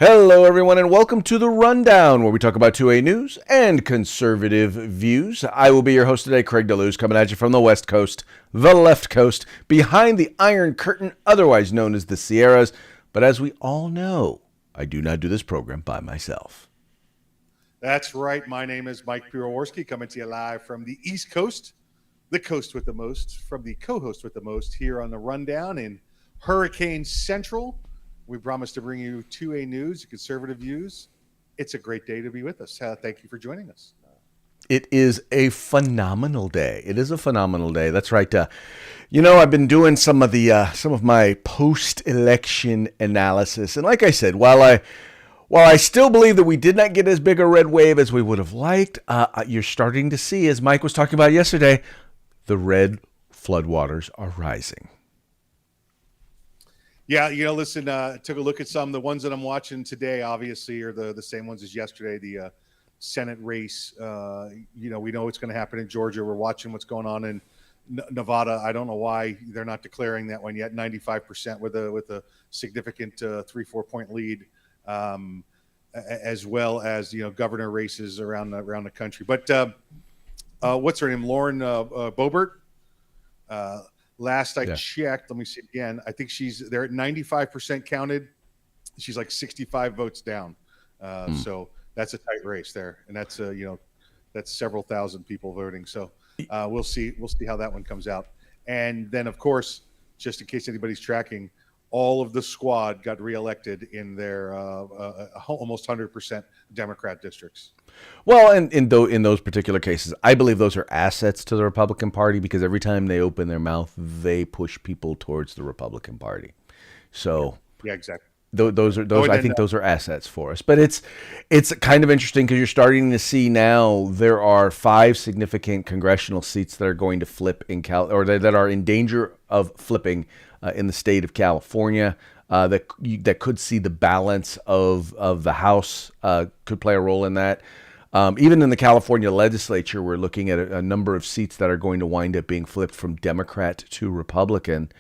Hello, everyone, and welcome to The Rundown, where we talk about 2A news and conservative views. I will be your host today, Craig DeLuz, coming at you from the West Coast, the left coast, behind the Iron Curtain, otherwise known as the Sierras. But as we all know, I do not do this program by myself. That's right. My name is Mike Piroworski, coming to you live from the East Coast, the coast with the most, from the co-host with the most here on The Rundown in Hurricane Central. We promise to bring you 2A news, conservative views. It's a great day to be with us. Thank you for joining us. It is a phenomenal day. It is a phenomenal day. That's right. I've been doing some of my post-election analysis, and like I said, while I still believe that we did not get as big a red wave as we would have liked, you're starting to see, as Mike was talking about yesterday, the red floodwaters are rising. Yeah, listen, took a look at some. The ones that I'm watching today, obviously, are the same ones as yesterday. The Senate race, we know what's going to happen in Georgia. We're watching what's going on in Nevada. I don't know why they're not declaring that one yet. 95% with a significant 3-4 point lead, as well as governor races around the country. But what's her name? Lauren Boebert. Last I checked, let me see again. I think they're at 95% counted. She's like 65 votes down. So that's a tight race there, and that's that's several thousand people voting. So we'll see how that one comes out. And then, of course, just in case anybody's tracking, all of the squad got reelected in their almost 100% Democrat districts. Well, and in those particular cases, I believe those are assets to the Republican Party because every time they open their mouth, they push people towards the Republican Party. So yeah, exactly. Those are assets for us. But it's kind of interesting because you're starting to see now there are 5 significant congressional seats that are going to flip in that are in danger of flipping in the state of California. That could see the balance of the House could play a role in that. Even in the California legislature, we're looking at a number of seats that are going to wind up being flipped from Democrat to Republican.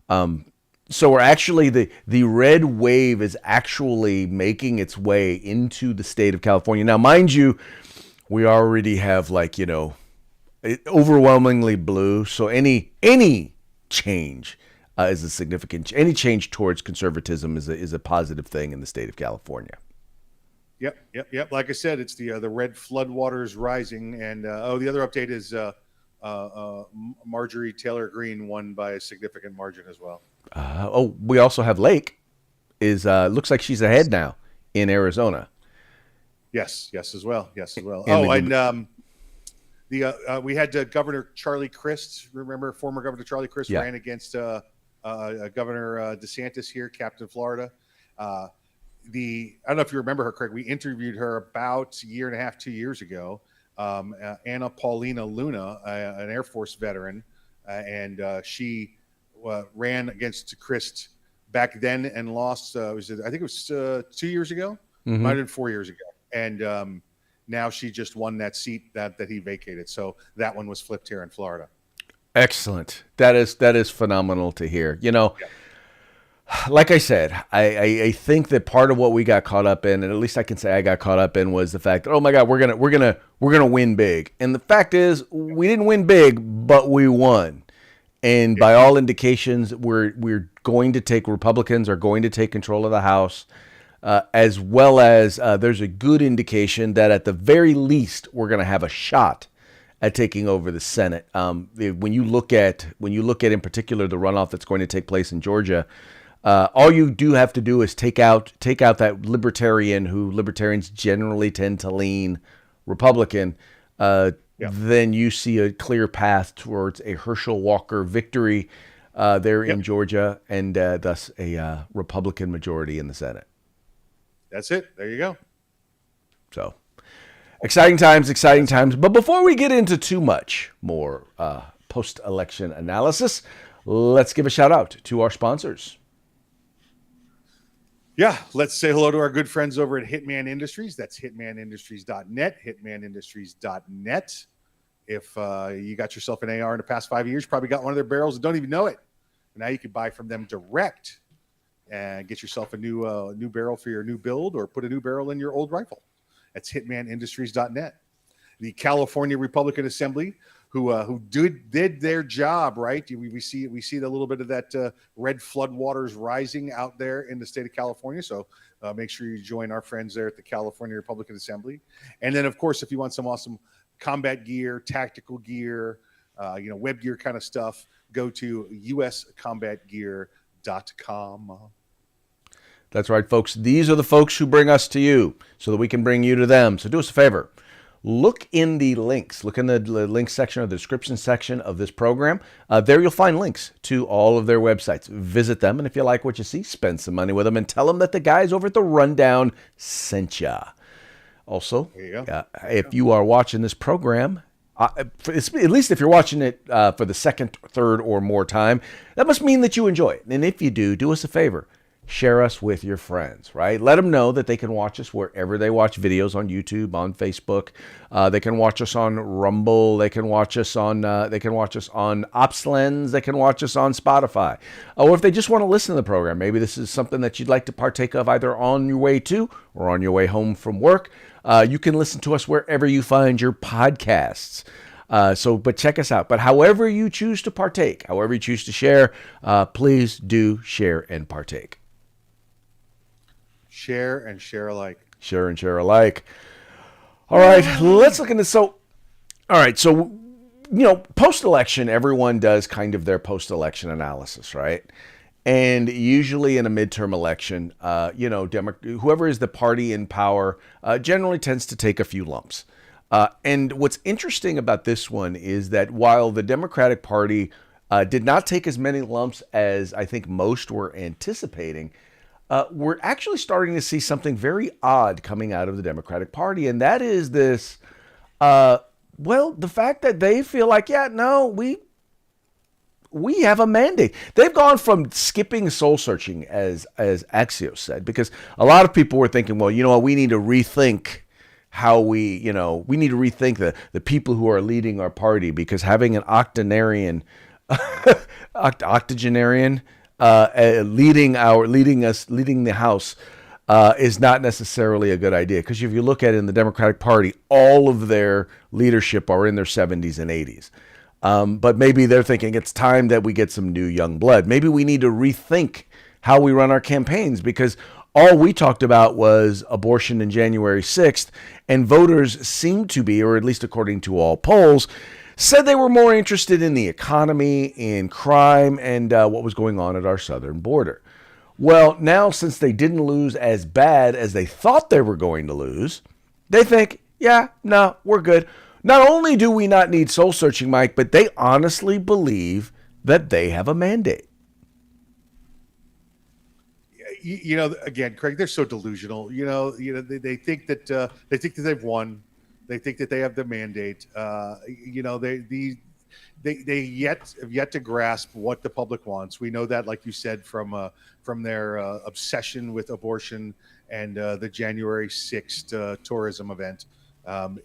So we're actually the red wave is actually making its way into the state of California. Now, mind you, we already have overwhelmingly blue. So any change is a significant. Any change towards conservatism is a positive thing in the state of California. Yep. Like I said, it's the red floodwaters rising, and the other update is Marjorie Taylor Greene won by a significant margin as well. We also have Lake. Looks like she's ahead now in Arizona. Yes, as well. And we had Governor Charlie Crist. Remember, former Governor Charlie Crist ran against Governor DeSantis here, Captain Florida. I don't know if you remember her, Craig. We interviewed her about a year and a half, 2 years ago. Anna Paulina Luna, an Air Force veteran, and she ran against Crist back then and lost. I think it was 2 years ago, might have been 4 years ago, and now she just won that seat that he vacated. So that one was flipped here in Florida. Excellent. That is phenomenal to hear. Like I said, I think that part of what we got caught up in, and at least I can say I got caught up in, was the fact that, oh my God, we're gonna win big. And the fact is, we didn't win big, but we won. And by all indications, we're going to take Republicans are going to take control of the House, as well as there's a good indication that at the very least we're going to have a shot at taking over the Senate. When you look at in particular the runoff that's going to take place in Georgia. All you do have to do is take out that libertarian who libertarians generally tend to lean Republican. Then you see a clear path towards a Herschel Walker victory there in Georgia, and thus a Republican majority in the Senate. That's it. There you go. So exciting times. But before we get into too much more post-election analysis, let's give a shout out to our sponsors. Yeah, let's say hello to our good friends over at Hitman Industries. That's hitmanindustries.net, hitmanindustries.net. If you got yourself an AR in the past 5 years, probably got one of their barrels and don't even know it. Now you can buy from them direct and get yourself a new barrel for your new build, or put a new barrel in your old rifle. That's hitmanindustries.net. The California Republican Assembly, who did their job, right? We see the little bit of that red floodwaters rising out there in the state of California. So make sure you join our friends there at the California Republican Assembly. And then, of course, if you want some awesome combat gear, tactical gear, web gear kind of stuff, go to uscombatgear.com. That's right, folks. These are the folks who bring us to you so that we can bring you to them. So do us a favor. Look in the links. Look in the links section or the description section of this program. There you'll find links to all of their websites. Visit them, and if you like what you see, spend some money with them and tell them that the guys over at The Rundown sent ya. Also, if you are watching this program, at least if you're watching it for the second, third, or more time, that must mean that you enjoy it. And if you do us a favor. Share us with your friends, right? Let them know that they can watch us wherever they watch videos, on YouTube, on Facebook. They can watch us on Rumble. They can watch us on OpsLens. They can watch us on Spotify. Or if they just want to listen to the program, maybe this is something that you'd like to partake of either on your way to or on your way home from work. You can listen to us wherever you find your podcasts. But check us out. But however you choose to partake, however you choose to share, please do share and partake. Share and share alike. Share and share alike. All right, let's look into post-election, everyone does kind of their post-election analysis, right? And usually in a midterm election, whoever is the party in power generally tends to take a few lumps. And what's interesting about this one is that while the Democratic Party did not take as many lumps as I think most were anticipating, we're actually starting to see something very odd coming out of the Democratic Party, and that is this, the fact that they feel like, we have a mandate. They've gone from skipping soul searching, as Axios said, because a lot of people were thinking, well, you know what, we need to rethink how we need to rethink the people who are leading our party, because having an octogenarian leading the House is not necessarily a good idea. Because if you look at it in the Democratic Party, all of their leadership are in their 70s and 80s. But maybe they're thinking it's time that we get some new young blood. Maybe we need to rethink how we run our campaigns, because all we talked about was abortion in January 6th, and voters seem to be, or at least according to all polls, said they were more interested in the economy, in crime, and what was going on at our southern border. Well, now, since they didn't lose as bad as they thought they were going to lose, they think, we're good. Not only do we not need soul searching, Mike, but they honestly believe that they have a mandate. Again, Craig, they're so delusional. They think that they've won. They think that they have the mandate. They have yet to grasp what the public wants. We know that, like you said, from their obsession with abortion and the January 6th tourism event.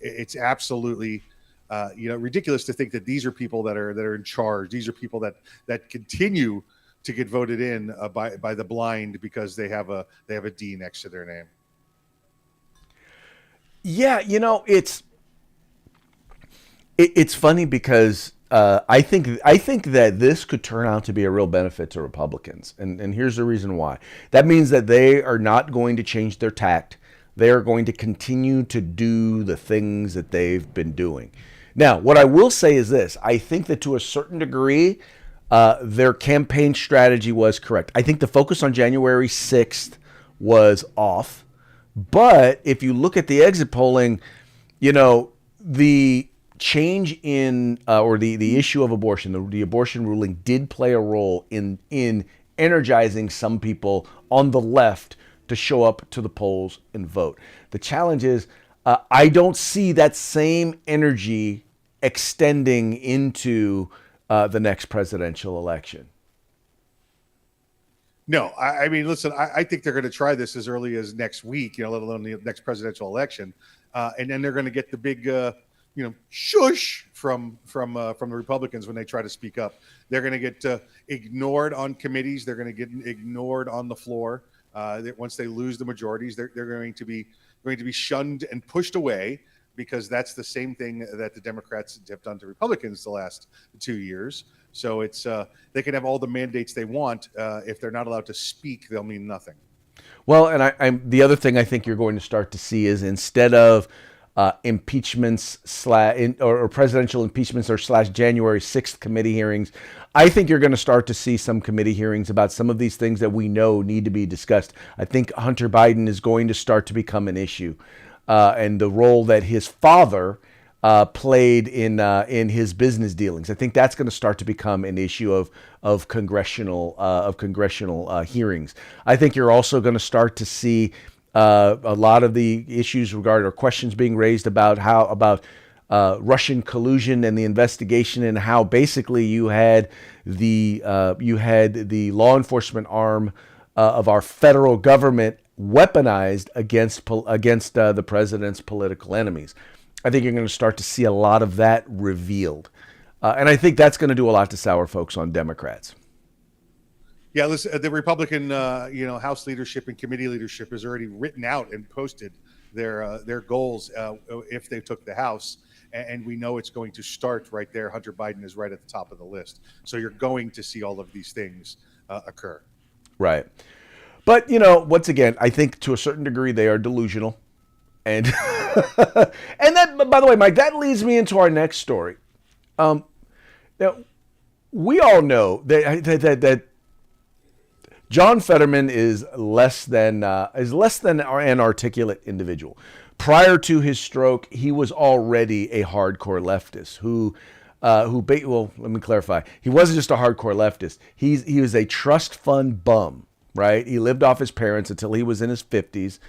It's absolutely ridiculous to think that these are people that are in charge. These are people that continue to get voted in by the blind because they have a D next to their name. Yeah, it's funny because I think that this could turn out to be a real benefit to Republicans, and here's the reason why. That means that they are not going to change their tact. They are going to continue to do the things that they've been doing. Now, what I will say is this: I think that to a certain degree, their campaign strategy was correct. I think the focus on January 6th was off. But if you look at the exit polling, the change in or the issue of abortion, the abortion ruling did play a role in energizing some people on the left to show up to the polls and vote. The challenge is I don't see that same energy extending into the next presidential election. No, I mean, listen, I think they're going to try this as early as next week, let alone the next presidential election. And then they're going to get the shush from the Republicans when they try to speak up. They're going to get ignored on committees. They're going to get ignored on the floor. Once they lose the majorities, they're going to be shunned and pushed away, because that's the same thing that the Democrats have done to Republicans the last 2 years. So it's they can have all the mandates they want. If they're not allowed to speak, they'll mean nothing. Well, and I'm the other thing I think you're going to start to see is, instead of impeachments or presidential impeachments or / January 6th committee hearings, I think you're going to start to see some committee hearings about some of these things that we know need to be discussed. I think Hunter Biden is going to start to become an issue, and the role that his father played in his business dealings. I think that's going to start to become an issue of congressional hearings. I think you're also going to start to see a lot of the issues regarding, or questions being raised about Russian collusion and the investigation, and how basically you had the law enforcement arm of our federal government weaponized against the president's political enemies. I think you're going to start to see a lot of that revealed, and I think that's going to do a lot to sour folks on Democrats. Yeah, listen, the Republican, House leadership and committee leadership has already written out and posted their goals if they took the House, and we know it's going to start right there. Hunter Biden is right at the top of the list, so you're going to see all of these things occur. Right, but once again, I think to a certain degree they are delusional, and and that, by the way, Mike, that leads me into our next story. Now, we all know that John Fetterman is less than an articulate individual. Prior to his stroke, he was already a hardcore leftist well, let me clarify. He wasn't just a hardcore leftist. He was a trust fund bum, right? He lived off his parents until he was in his 50s.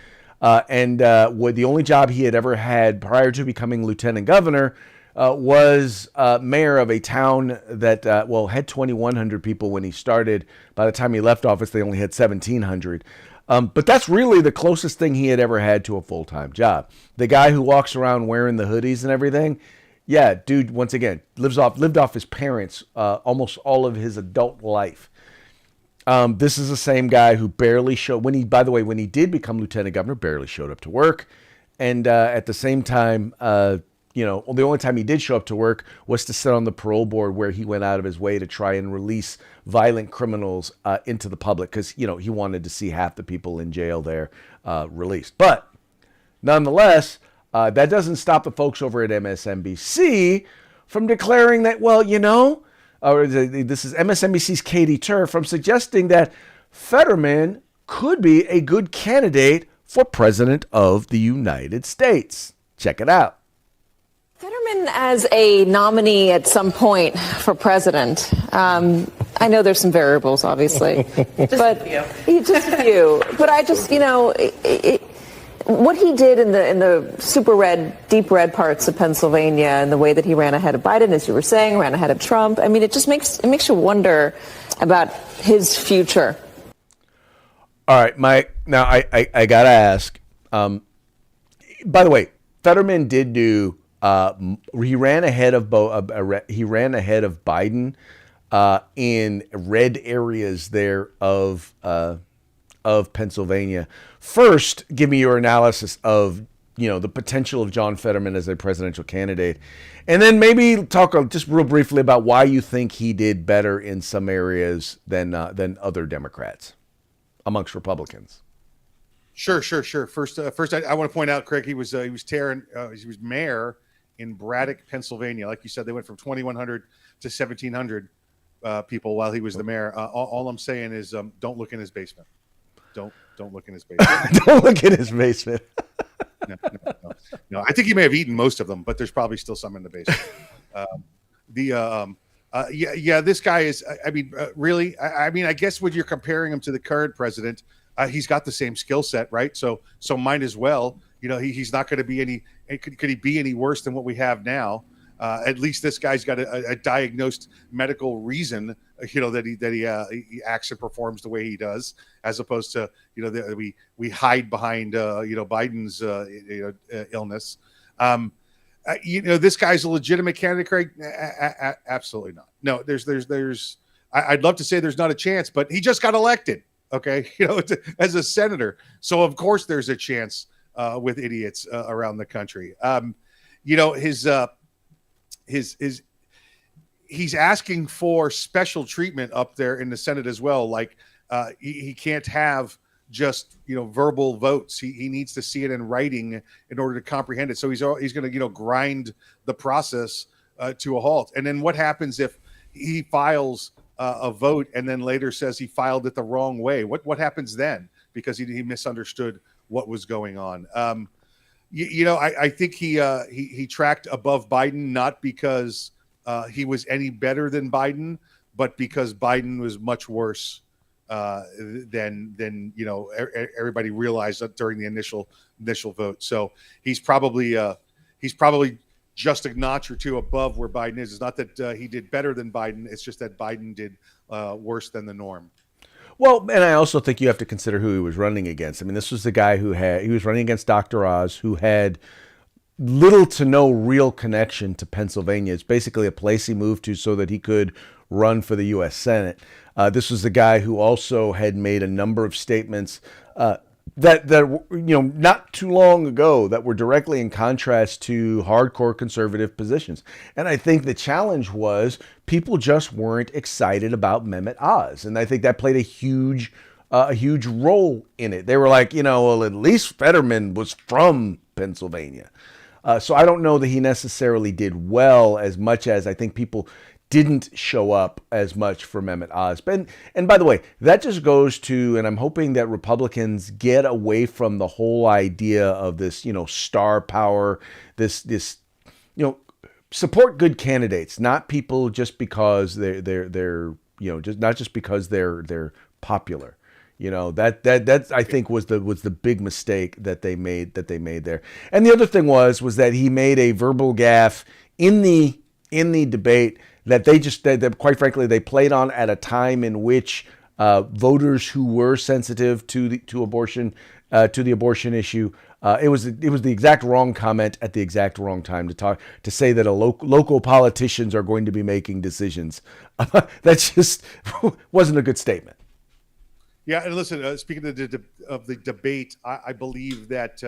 And the only job he had ever had prior to becoming lieutenant governor was mayor of a town that had 2,100 people when he started. By the time he left office, they only had 1,700. But that's really the closest thing he had ever had to a full-time job. The guy who walks around wearing the hoodies and everything, yeah, dude, once again, lived off his parents almost all of his adult life. This is the same guy who barely showed, when he did become lieutenant governor, barely showed up to work. And at the same time, the only time he did show up to work was to sit on the parole board, where he went out of his way to try and release violent criminals into the public, because, he wanted to see half the people in jail there released. But nonetheless, that doesn't stop the folks over at MSNBC from declaring that, this is MSNBC's Katie Tur, from suggesting that Fetterman could be a good candidate for president of the United States. Check it out. Fetterman as a nominee at some point for president. I know there's some variables, obviously, but just a few. But I just, what he did in the super red, deep red parts of Pennsylvania, and the way that he ran ahead of Biden, as you were saying, ran ahead of Trump. I mean, it just makes you wonder about his future. All right, Mike. Now I gotta ask. By the way, Fetterman did do. He ran ahead of Biden in red areas there of Pennsylvania. First, give me your analysis of the potential of John Fetterman as a presidential candidate, and then maybe talk just real briefly about why you think he did better in some areas than other Democrats amongst Republicans. Sure. First, I want to point out, Craig, he was mayor in Braddock, Pennsylvania. Like you said, they went from 2,100 to 1,700 people while he was the mayor. All I'm saying is, don't look in his basement. Don't look in his basement. Don't look in his basement. No. I think he may have eaten most of them, but there's probably still some in the basement. This guy is. I mean, really. I mean, I guess when you're comparing him to the current president, he's got the same skill set, right? So might as well. He's not going to be any. Could he be any worse than what we have now? At least this guy's got a diagnosed medical reason, that he acts and performs the way he does, as opposed to we hide behind Biden's illness. this guy's a legitimate candidate, Craig. Absolutely not. No, there's. I'd love to say there's not a chance, but he just got elected. Okay, as a senator, so of course there's a chance with idiots around the country. His he's asking for special treatment up there in the Senate as well. Like he can't have just verbal votes. He needs to see it in writing in order to comprehend it. So he's going to grind the process to a halt. And then what happens if he files a vote and then later says he filed it the wrong way? What happens then because he misunderstood what was going on? I think he tracked above Biden not because he was any better than Biden, but because Biden was much worse than everybody realized during the initial vote. So he's probably just a notch or two above where Biden is. It's not that he did better than Biden. It's just that Biden did worse than the norm. Well, and I also think you have to consider who he was running against. I mean, this was the guy he was running against Dr. Oz, who had little to no real connection to Pennsylvania. It's basically a place he moved to so that he could run for the U.S. Senate. This was the guy who also had made a number of statements that not too long ago that were directly in contrast to hardcore conservative positions. And I think the challenge was people just weren't excited about Mehmet Oz, and I think that played a huge role in it. They were like, well, at least Fetterman was from Pennsylvania. So I don't know that he necessarily did well as much as I think people didn't show up as much for Mehmet Oz. And by the way, that just goes to, and I'm hoping that Republicans get away from the whole idea of this, star power, this support good candidates, not people just because they're not just because they're popular. That I think was the big mistake that they made there. And the other thing was that he made a verbal gaffe in the debate that quite frankly they played on at a time in which voters who were sensitive to the abortion issue, it was the exact wrong comment at the exact wrong time to say that local politicians are going to be making decisions. That just wasn't a good statement. Yeah, and listen, speaking of the debate, I believe that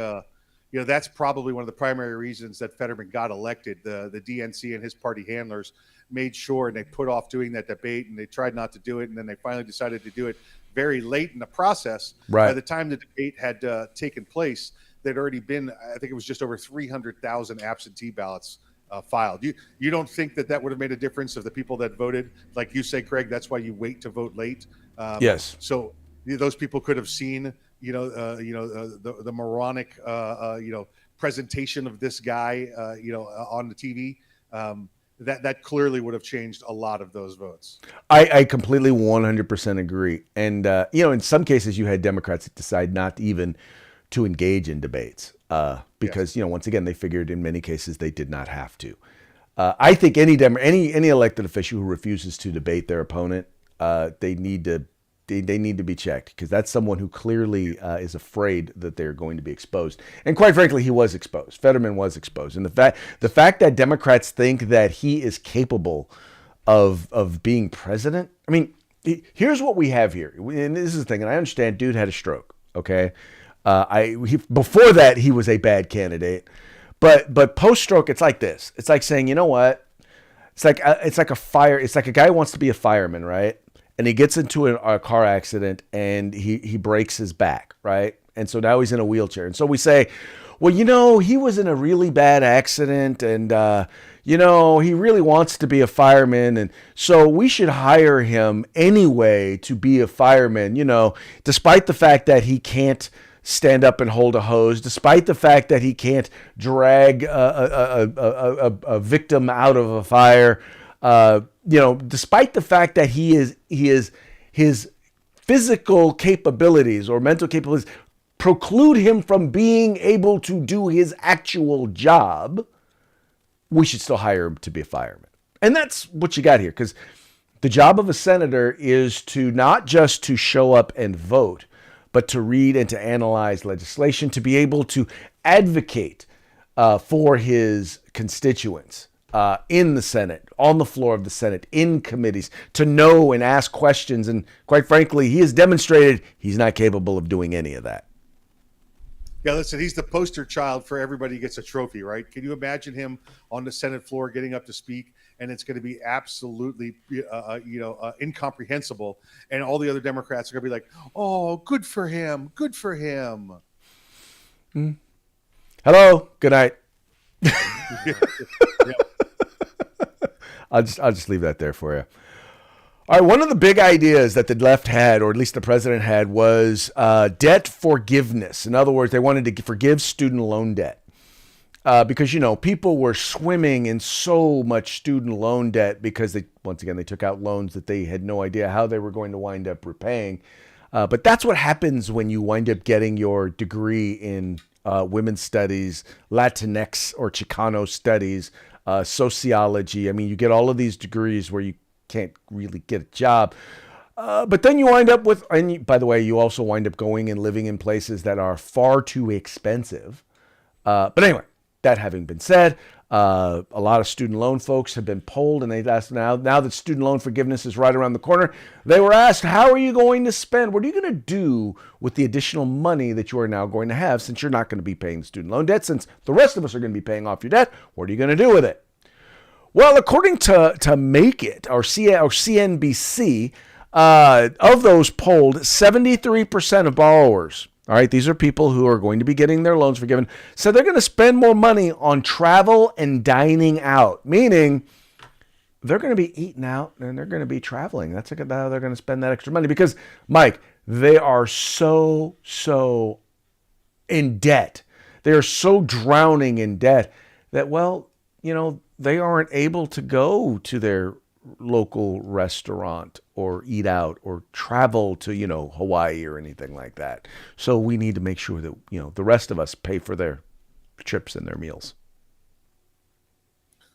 that's probably one of the primary reasons that Fetterman got elected. The DNC and his party handlers made sure, and they put off doing that debate, and they tried not to do it, and then they finally decided to do it very late in the process. Right. By the time the debate had taken place, there'd already been, I think it was just over 300,000 absentee ballots filed. You don't think that would have made a difference of the people that voted? Like you say, Craig, that's why you wait to vote late. Yes. So those people could have seen, the moronic, presentation of this guy, on the TV. That clearly would have changed a lot of those votes. I completely 100% agree. And, in some cases you had Democrats that decide not even to engage in debates because, yes. Once again, they figured in many cases they did not have to. I think any elected official who refuses to debate their opponent, they need to be checked, because that's someone who clearly is afraid that they're going to be exposed. And quite frankly, he was exposed. Fetterman was exposed. And the fact that Democrats think that he is capable of being president, I mean, here's what we have here. And this is the thing, and I understand dude had a stroke, okay? Before that, he was a bad candidate. But post-stroke, it's like this. It's like saying, you know what? It's like a guy who wants to be a fireman, right? And he gets into a car accident and he breaks his back, right? And so now he's in a wheelchair. And so we say, well, he was in a really bad accident and, he really wants to be a fireman. And so we should hire him anyway to be a fireman, despite the fact that he can't stand up and hold a hose, despite the fact that he can't drag a victim out of a fire. Despite the fact that his physical capabilities or mental capabilities preclude him from being able to do his actual job, we should still hire him to be a fireman. And that's what you got here, because the job of a senator is to not just to show up and vote, but to read and to analyze legislation, to be able to advocate for his constituents in the Senate, on the floor of the Senate, in committees, to know and ask questions. And quite frankly, he has demonstrated he's not capable of doing any of that. Yeah, listen, he's the poster child for everybody gets a trophy, right? Can you imagine him on the Senate floor getting up to speak, and it's going to be absolutely, incomprehensible, and all the other Democrats are going to be like, "Oh, good for him, good for him." Hello, good night. Yeah. I'll just leave that there for you. All right, one of the big ideas that the left had, or at least the president had, was debt forgiveness. In other words, they wanted to forgive student loan debt because, people were swimming in so much student loan debt because they took out loans that they had no idea how they were going to wind up repaying. But that's what happens when you wind up getting your degree in women's studies, Latinx or Chicano studies, sociology. I mean, you get all of these degrees where you can't really get a job. But then you wind up with, and by the way, you also wind up going and living in places that are far too expensive. But anyway, that having been said, a lot of student loan folks have been polled, and they've asked now that student loan forgiveness is right around the corner, they were asked, how are you going to spend? What are you going to do with the additional money that you are now going to have, since you're not going to be paying student loan debt, since the rest of us are going to be paying off your debt? What are you going to do with it? Well, according to Make It, or CNBC, of those polled, 73% of borrowers, all right, these are people who are going to be getting their loans forgiven, said they're going to spend more money on travel and dining out, meaning they're going to be eating out and they're going to be traveling. That's how they're going to spend that extra money because, Mike, they are so in debt. They are so drowning in debt that, they aren't able to go to their local restaurant or eat out or travel to, Hawaii or anything like that. So we need to make sure that, the rest of us pay for their trips and their meals.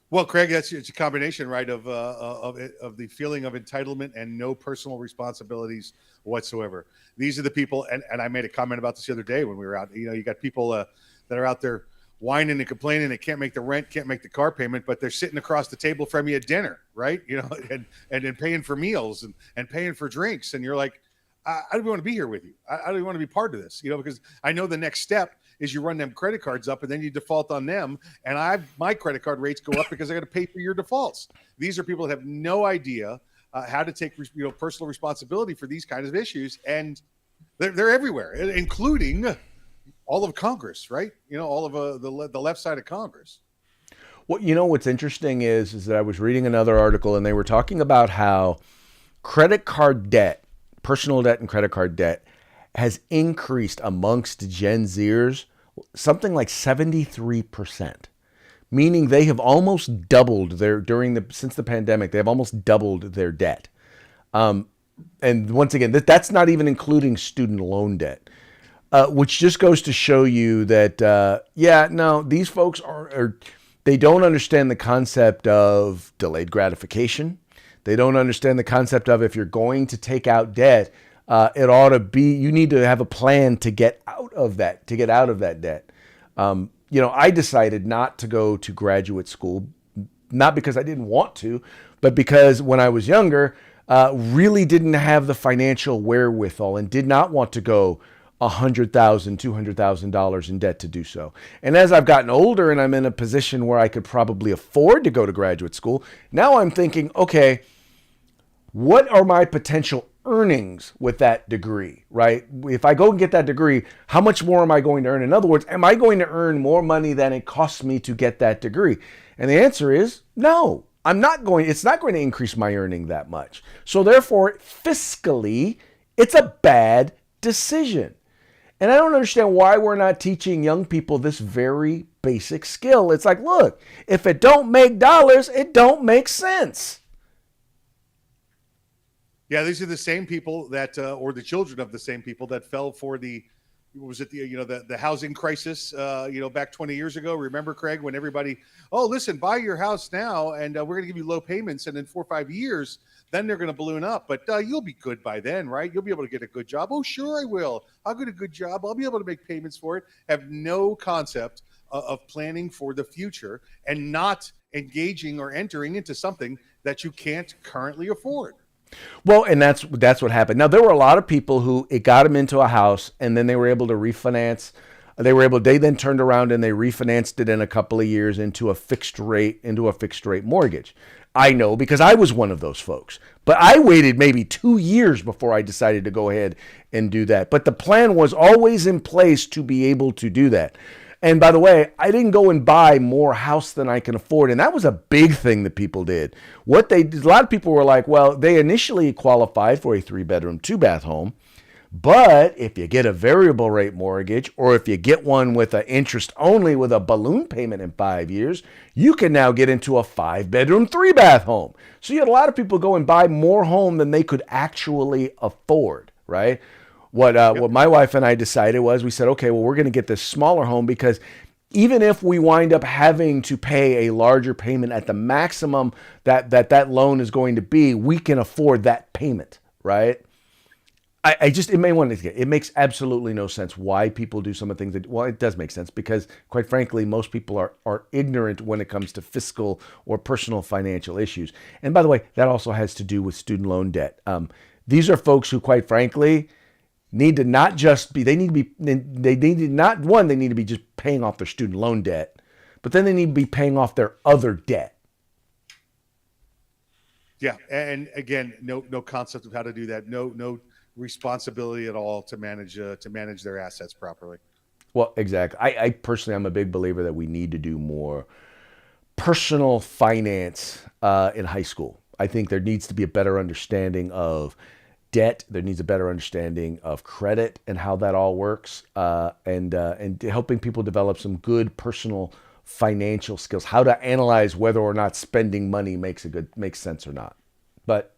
Well, Craig, it's a combination, right, of the feeling of entitlement and no personal responsibilities whatsoever. These are the people, and I made a comment about this the other day when we were out. You got people that are out there whining and complaining they can't make the rent, can't make the car payment, but they're sitting across the table from you at dinner, right? And paying for meals and paying for drinks. And you're like, I don't even want to be here with you. I don't even want to be part of this, because I know the next step is you run them credit cards up and then you default on them. And my credit card rates go up because I got to pay for your defaults. These are people that have no idea how to take, personal responsibility for these kinds of issues. And they're everywhere, including all of Congress, right? All of the left side of Congress. Well, what's interesting is that I was reading another article and they were talking about how credit card debt, personal debt and credit card debt has increased amongst Gen Zers something like 73%, meaning they have almost doubled since the pandemic, they have almost doubled their debt. And once again, that's not even including student loan debt. Which just goes to show you that, these folks they don't understand the concept of delayed gratification. They don't understand the concept of if you're going to take out debt, it ought to be, you need to have a plan to get out of that debt. I decided not to go to graduate school, not because I didn't want to, but because when I was younger, really didn't have the financial wherewithal and did not want to go $100,000, $200,000 in debt to do so. And as I've gotten older and I'm in a position where I could probably afford to go to graduate school, now I'm thinking, okay, what are my potential earnings with that degree, right? If I go and get that degree, how much more am I going to earn? In other words, am I going to earn more money than it costs me to get that degree? And the answer is no. It's not going to increase my earning that much. So therefore, fiscally, it's a bad decision. And I don't understand why we're not teaching young people this very basic skill. It's like, look, if it don't make dollars, it don't make sense. Yeah, these are the same people that, or the children of the same people that fell for the housing crisis, back 20 years ago. Remember, Craig, when everybody, listen, buy your house now, and we're going to give you low payments, and in 4 or 5 years, then they're going to balloon up. But you'll be good by then, right? You'll be able to get a good job. Oh, sure, I will. I'll get a good job. I'll be able to make payments for it. Have no concept of planning for the future and not engaging or entering into something that you can't currently afford. Well, and that's what happened. Now, there were a lot of people who it got them into a house, and then they were able to refinance. They then turned around and they refinanced it in a couple of years into a fixed rate mortgage. I know because I was one of those folks. But I waited maybe 2 years before I decided to go ahead and do that. But the plan was always in place to be able to do that. And by the way, I didn't go and buy more house than I can afford. And that was a big thing that people did. A lot of people were like, well, they initially qualified for a 3-bedroom, 2-bath home. But if you get a variable rate mortgage, or if you get one with an interest only with a balloon payment in 5 years, you can now get into a 5-bedroom, 3-bath home. So you had a lot of people go and buy more home than they could actually afford, right? What my wife and I decided was we said, okay, well, we're going to get this smaller home because even if we wind up having to pay a larger payment at the maximum that loan is going to be, we can afford that payment, right? It makes absolutely no sense why people do some of the things well, it does make sense because quite frankly, most people are ignorant when it comes to fiscal or personal financial issues. And by the way, that also has to do with student loan debt. These are folks who quite frankly need to not just be, they need to be just paying off their student loan debt, but then they need to be paying off their other debt. Yeah. And again, no concept of how to do that. No responsibility at all to manage their assets properly. Well, exactly. I personally, I'm a big believer that we need to do more personal finance in high school. I think there needs to be a better understanding of debt. There needs a better understanding of credit and how that all works, and helping people develop some good personal financial skills, how to analyze whether or not spending money makes sense or not. But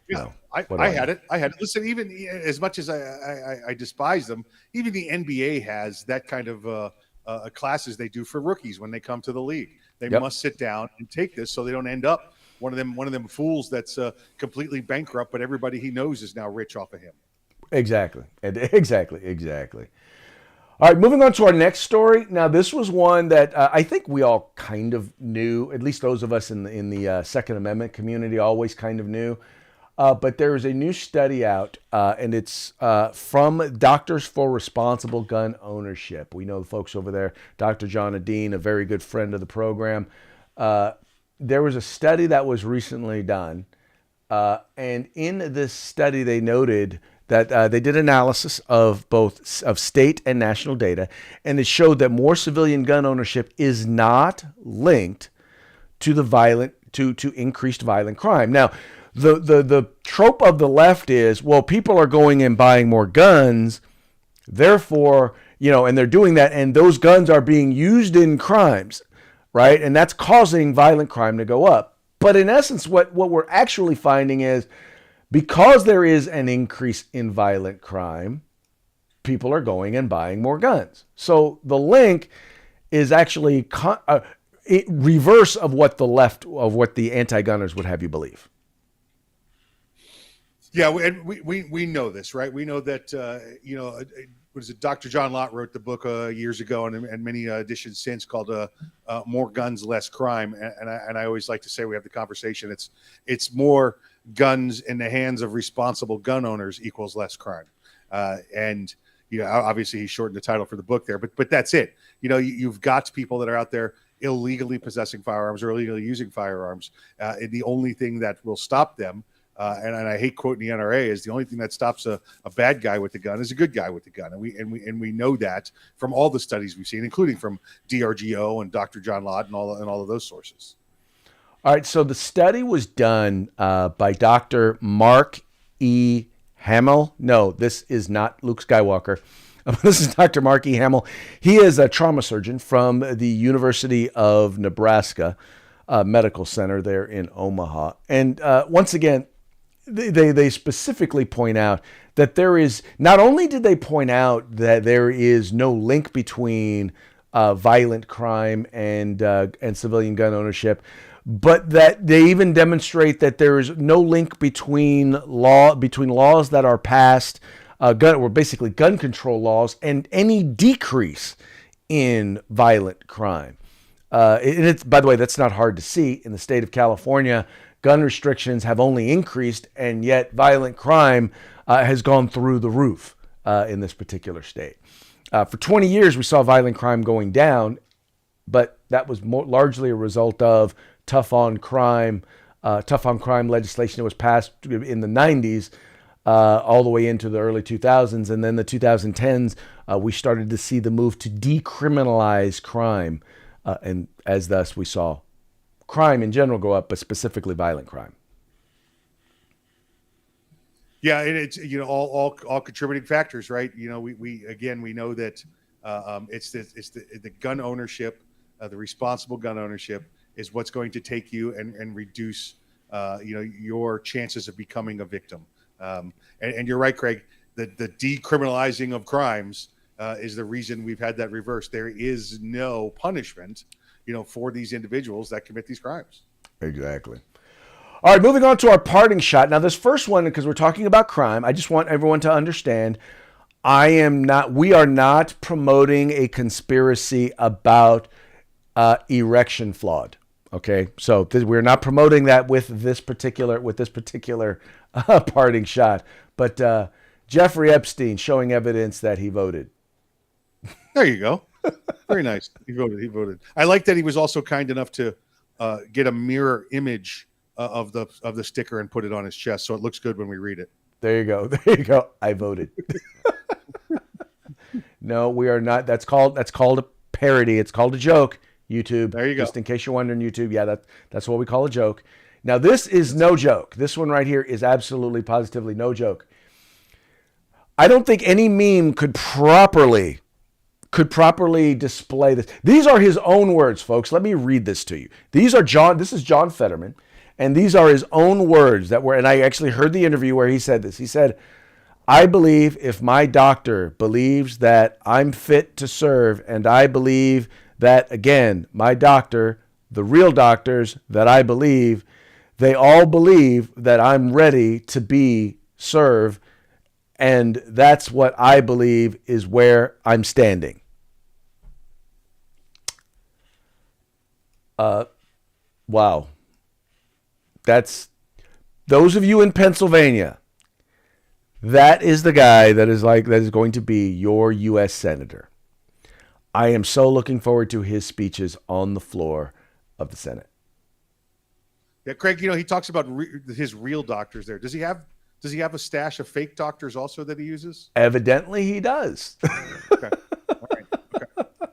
yeah, you know, I had it. Listen, even as much as I despise them, even the NBA has that kind of classes they do for rookies when they come to the league. They must sit down and take this so they don't end up one of them fools that's completely bankrupt, but everybody he knows is now rich off of him. Exactly. All right, moving on to our next story. Now, this was one that I think we all kind of knew, at least those of us in the Second Amendment community always kind of knew. But there is a new study out, and it's from Doctors for Responsible Gun Ownership. We know the folks over there, Dr. John Adine, a very good friend of the program. There was a study that was recently done, and in this study they noted that they did analysis of both of state and national data, and it showed that more civilian gun ownership is not linked to to increased violent crime. Now, the trope of the left is, well, people are going and buying more guns, therefore, and they're doing that, and those guns are being used in crimes, right? And that's causing violent crime to go up. But in essence, what we're actually finding is because there is an increase in violent crime, people are going and buying more guns. So the link is actually reverse of what the anti-gunners would have you believe. Yeah, and we know this, right? We know that what is it? Dr. John Lott wrote the book years ago, and many editions since, called "More Guns, Less Crime." And I always like to say we have the conversation. It's more guns in the hands of responsible gun owners equals less crime. And obviously he shortened the title for the book there, but that's it. You've got people that are out there illegally possessing firearms or illegally using firearms. And the only thing that will stop them. And I hate quoting the NRA, is the only thing that stops a bad guy with the gun is a good guy with the gun, and we know that from all the studies we've seen, including from DRGO and Dr. John Lott and all of those sources. All right, so the study was done by Dr. Mark E. Hamill. No, this is not Luke Skywalker. This is Dr. Mark E. Hamill. He is a trauma surgeon from the University of Nebraska Medical Center there in Omaha, and once again. They specifically point out that there is, not only did they point out that there is no link between violent crime and civilian gun ownership, but that they even demonstrate that there is no link between laws that are passed, gun control laws, and any decrease in violent crime. And it's, by the way, that's not hard to see. In the state of California, gun restrictions have only increased, and yet violent crime has gone through the roof in this particular state. For 20 years, we saw violent crime going down, but that was largely a result of tough on crime legislation that was passed in the 90s all the way into the early 2000s. And then the 2010s, we started to see the move to decriminalize crime. And as thus we saw crime in general go up, but specifically violent crime. Yeah, and it's all contributing factors, right? We know that it's the gun ownership, the responsible gun ownership is what's going to take you and reduce your chances of becoming a victim. And you're right, Craig. The decriminalizing of crimes is the reason we've had that reverse. There is no punishment, for these individuals that commit these crimes. Exactly. All right, moving on to our parting shot. Now, this first one, because we're talking about crime, I just want everyone to understand we are not promoting a conspiracy about erection fraud. Okay, so we're not promoting that with this particular parting shot. But Jeffrey Epstein showing evidence that he voted. There you go. Very nice. He voted. I like that he was also kind enough to get a mirror image of the sticker and put it on his chest, so it looks good when we read it. There you go. I voted. No, we are not. That's called a parody. It's called a joke. YouTube. There you go. Just in case you're wondering, YouTube. Yeah, that's what we call a joke. Now, this is no joke. This one right here is absolutely, positively no joke. I don't think any meme could properly display this. These are his own words, folks. Let me read this to you. This is John Fetterman, and these are his own words and I actually heard the interview where he said this. He said, "I believe if my doctor believes that I'm fit to serve, and I believe that, again, my doctor, the real doctors that I believe, they all believe that I'm ready to serve, and that's what I believe is where I'm standing." Wow. That's those of you in Pennsylvania. That is the guy that is going to be your U.S. Senator. I am so looking forward to his speeches on the floor of the Senate. Yeah, Craig, he talks about his real doctors there. Does he have a stash of fake doctors also that he uses? Evidently he does. Okay. All right. Okay.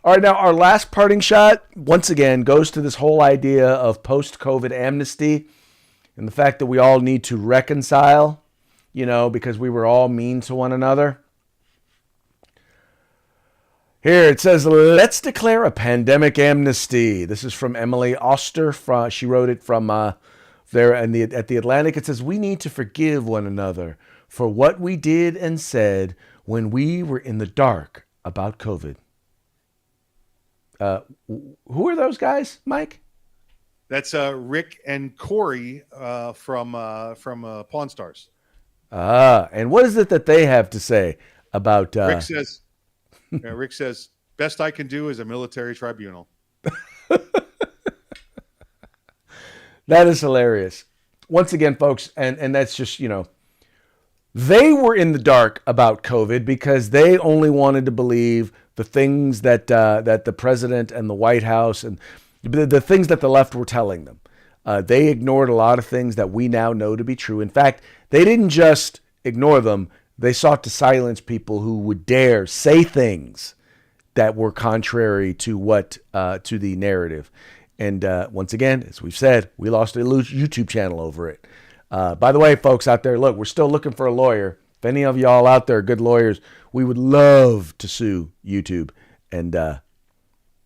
All right, now our last parting shot, once again, goes to this whole idea of post-COVID amnesty and the fact that we all need to reconcile, because we were all mean to one another. Here it says, "Let's declare a pandemic amnesty." This is from Emily Oster. She wrote it from there at the Atlantic. It says, "We need to forgive one another for what we did and said when we were in the dark about COVID." Who are those guys, Mike? That's Rick and Corey from Pawn Stars. And what is it that they have to say about? Rick says, "Best I can do is a military tribunal." That is hilarious. Once again, folks, and that's just, they were in the dark about COVID because they only wanted to believe the things that the president and the White House and the things that the left were telling them. They ignored a lot of things that we now know to be true. In fact, they didn't just ignore them. They sought to silence people who would dare say things that were contrary to to the narrative. And once again, as we've said, we lost a YouTube channel over it. By the way, folks out there, look, we're still looking for a lawyer. If any of y'all out there are good lawyers, we would love to sue YouTube and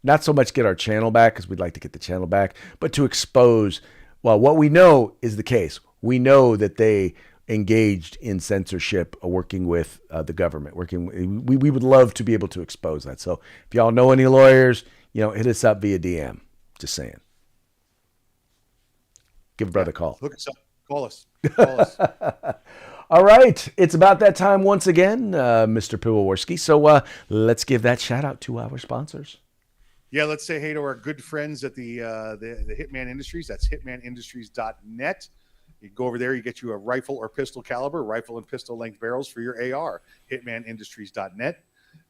not so much get our channel back, because we'd like to get the channel back, but to expose, what we know is the case. We know that they engaged in censorship, working with the government. We would love to be able to expose that. So if y'all know any lawyers, hit us up via DM. Just saying. Give a brother a call. Look us up. Call us. All right, it's about that time once again, Mr. Piwowarski. So let's give that shout out to our sponsors. Yeah, let's say hey to our good friends at the Hitman Industries. That's hitmanindustries.net. You go over there, you get you a rifle or pistol caliber, rifle and pistol length barrels for your AR. Hitmanindustries.net.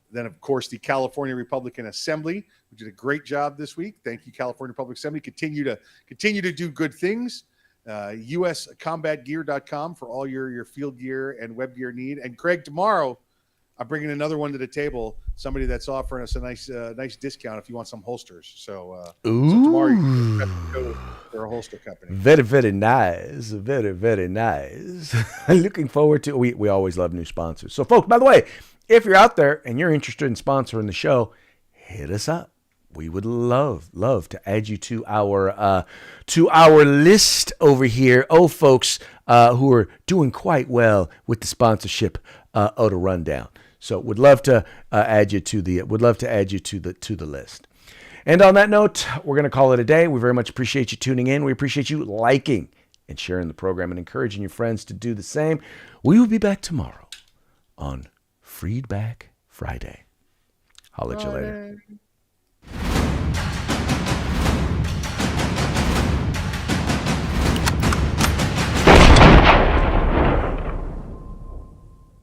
Then, of course, the California Republican Assembly, who did a great job this week. Thank you, California Republic Assembly. Continue to do good things. USCombatGear.com for all your field gear and web gear need. And Craig, tomorrow I'm bringing another one to the table. Somebody that's offering us a nice discount if you want some holsters. So tomorrow you can go for a holster company. Very, very nice. Very, very nice. Looking forward to. We always love new sponsors. So, folks, by the way, if you're out there and you're interested in sponsoring the show, hit us up. We would love to add you to our list over here. Oh, folks who are doing quite well with the sponsorship of the rundown. So, would love to add you to the list. And on that note, we're going to call it a day. We very much appreciate you tuning in. We appreciate you liking and sharing the program and encouraging your friends to do the same. We will be back tomorrow on Freedback Friday. Holla at you later.